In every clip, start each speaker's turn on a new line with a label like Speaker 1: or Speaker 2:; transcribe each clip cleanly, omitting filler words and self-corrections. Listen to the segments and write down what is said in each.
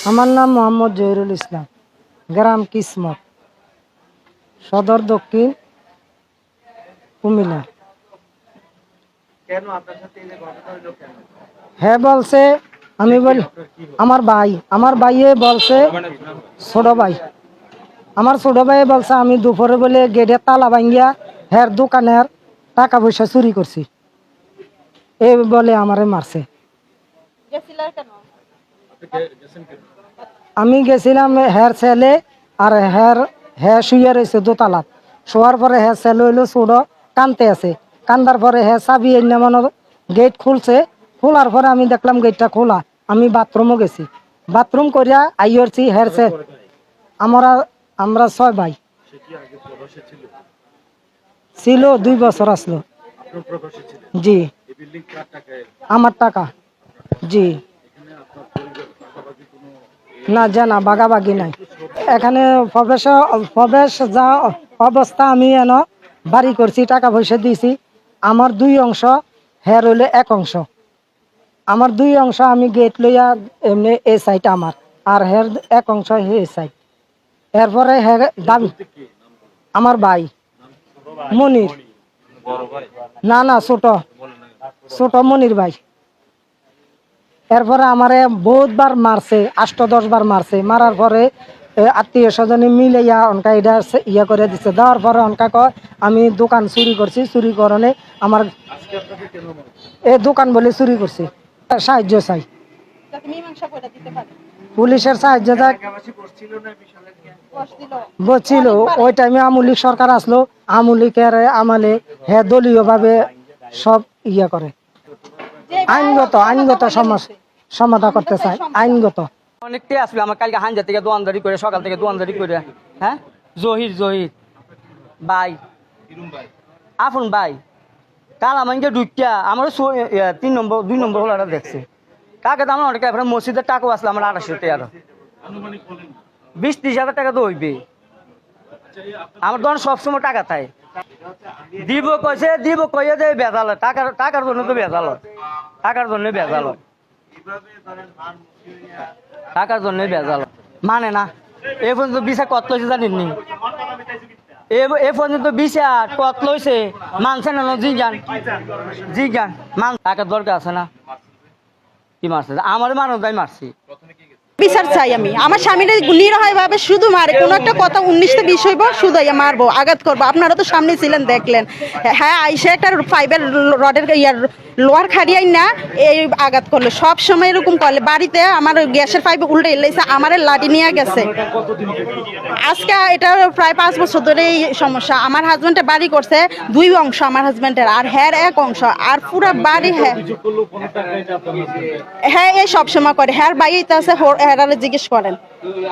Speaker 1: আমার নাম মোহাম্মদ জহিরুল ইসলাম, গ্রাম কিসমত, সদর দক্ষিণ কুমিল্লা। হ্যাঁ বলছে, আমি বলি আমার ভাইয়ে বলছে, ছোট ভাই আমার ছোট ভাইয়ে বলছে আমি দুপুরে বলে গেটের তালা ভাঙ্গিয়া হ্যার দোকানের টাকা পয়সা চুরি করছি, এই বলে আমারে মারছে। আমি গেছিলাম হ্যার ছেলে আর হ্যাঁ শুয়ে রয়েছে দোতলাত। শোয়ার পরে হ্যাঁ ছেলে হইলো ছোট, কানতে আছে। কান্দার পরে হ্যাঁ চাবি এনে মনে গেট খুলছে। খোলার পরে আমি দেখলাম গেটটা খোলা। আমি বাথরুমও গেছি, বাথরুম করিয়া আইয়রছি হ্যার আমরা 6 ভাই ছিল, 2 বছর আসলো। জি আমার টাকা। জি না, জানা বাগাবাগি নাই এখানে। প্রবেশ যা অবস্থা আমি এনে বাড়ি করছি, টাকা পয়সা দিয়েছি। আমার 2 অংশ, হ্যার হইলে 1 অংশ। আমার 2 অংশ আমি গেট লইয়া এমনি এই সাইড আমার, আর হ্যার 1 অংশ এই সাইড। এরপরে হ্যাঁ দাবি আমার ভাই মনির, না ছোট মনির ভাই। এরপরে আমারে বহুতবার মারছে, 8-10 বার মারছে। মারার পরে আত্মীয় স্বজনে মিলে অনকা এটা ইয়া করে দিচ্ছে। দেওয়ার পরে অনকা কয় আমি দোকান চুরি করছি, চুরি করণে আমার এই দোকান বলে চুরি করছি। সাহায্য চাই, পুলিশের সাহায্য বলছিল। ওই টাইমে আমূলিক সরকার আসলো, আমূলিকের আমলে হ্যাঁ দলীয় ভাবে সব ইয়া করে। আইনগত সমাধান করতে চাই, আইনগত।
Speaker 2: অনেকটাই আসলে আমার কালকে হাঞ্জা থেকে দোয়ানদারি করে, সকাল থেকে দোয়ানদারি করে। হ্যাঁ জহির ভাই আফুন ভাই কাল আমাকে ঢুকিয়া আমার 2 নম্বর হলাটা দেখছে। কাকে তো আমার অনেক টাকা, মসজিদের টাকাও আসলে আমার 2800 টাকা, 20-30 হাজার টাকা তো হইবে। আমার দোকান সবসময় টাকা থাকে, দিব কইয়ে যে বেজাল টাকার জন্য তো বেজাল, টাকার জন্য বেজাল মানে না। এ পর্যন্ত বিচার কত লইছে জানেননি? এ পর্যন্ত বিচার কত লইছে মানছে না? জিজ্ঞান মান টাকার দরকার আছে না? কি মারছে? আমার মানুষ তাই মারছি।
Speaker 3: বিচার চাই আমি। আমার স্বামীর নিরীহ ভাবে শুধু মারে, কোনো একটা কথা 19টা বিষ হইব, শুধু মারবো, আঘাত করবো। আপনারা তো সামনে ছিলেন, দেখলেন। হ্যাঁ আইসে একটা 5-এর রডের লোয়ার খাড়িয়াই না এই আঘাত করলো। সব সময় এরকম করলে। বাড়িতে আমার গ্যাসের পাইপ উল্টে এলেছে, আমার লাঠি নিয়ে গেছে। আজকে এটা প্রায় 5 বছর ধরে এই সমস্যা। আমার হাজবেন্ডের বাড়ি করছে 2 অংশ, আমার হাজবেন্ডের, আর হ্যার 1 অংশ, আর পুরো বাড়ি হ্যাঁ এই সবসময় করে। হ্যার বাইতে আছে, হেরারে জিজ্ঞেস করেন,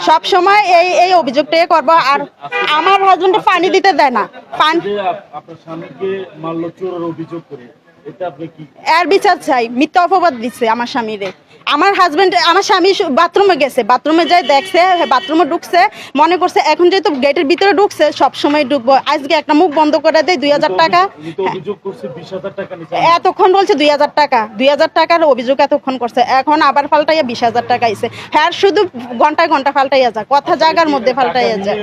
Speaker 3: সব সময় এই অভিযোগটাই করবো। আর আমার হাজবেন্ডে পানি দিতে দেয় না। এর বিচার চাই। মিথ্যা অপবাদ দিচ্ছে আমার স্বামীরে। আমার স্বামী বাথরুমে গেছে, বাথরুমে যাই দেখছে, বাথরুমে ঢুকছে, মনে করছে এখন যেহেতু গেটের ভিতরে ঢুকছে সব সময় ঢুকবো, আজকে একটা মুখ বন্ধ করে দেয় 2000 টাকা। এতক্ষণ বলছে 2000 টাকা, 2000 টাকার অভিযোগ এতক্ষণ করছে। এখন আবার পাল্টাইয়া 20,000 টাকা আইছে। হ্যাঁ শুধু ঘন্টায় পাল্টাইয়া যায়, কথা জায়গার মধ্যে পাল্টাইয়া যায়।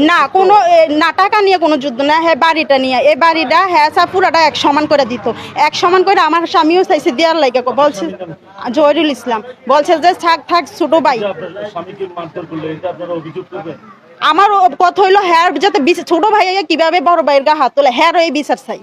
Speaker 3: না কোনো না টাকা নিয়ে কোনো যুদ্ধ না। হ্যাঁ বাড়িটা নিয়ে, এই বাড়িটা হ্যাঁ পুরাটা 1 সমান করে দিত, 1 সমান করে। আমার স্বামীও চাইছে দেওয়ার লাগে, বলছে জহিরুল ইসলাম বলছে যে থাক ছোট ভাই। আমার কথা হইলো হ্যার যাতে ছোট ভাই কিভাবে বড় ভাইয়ের গা হাত তোলে, হ্যার এই বিচার চাই।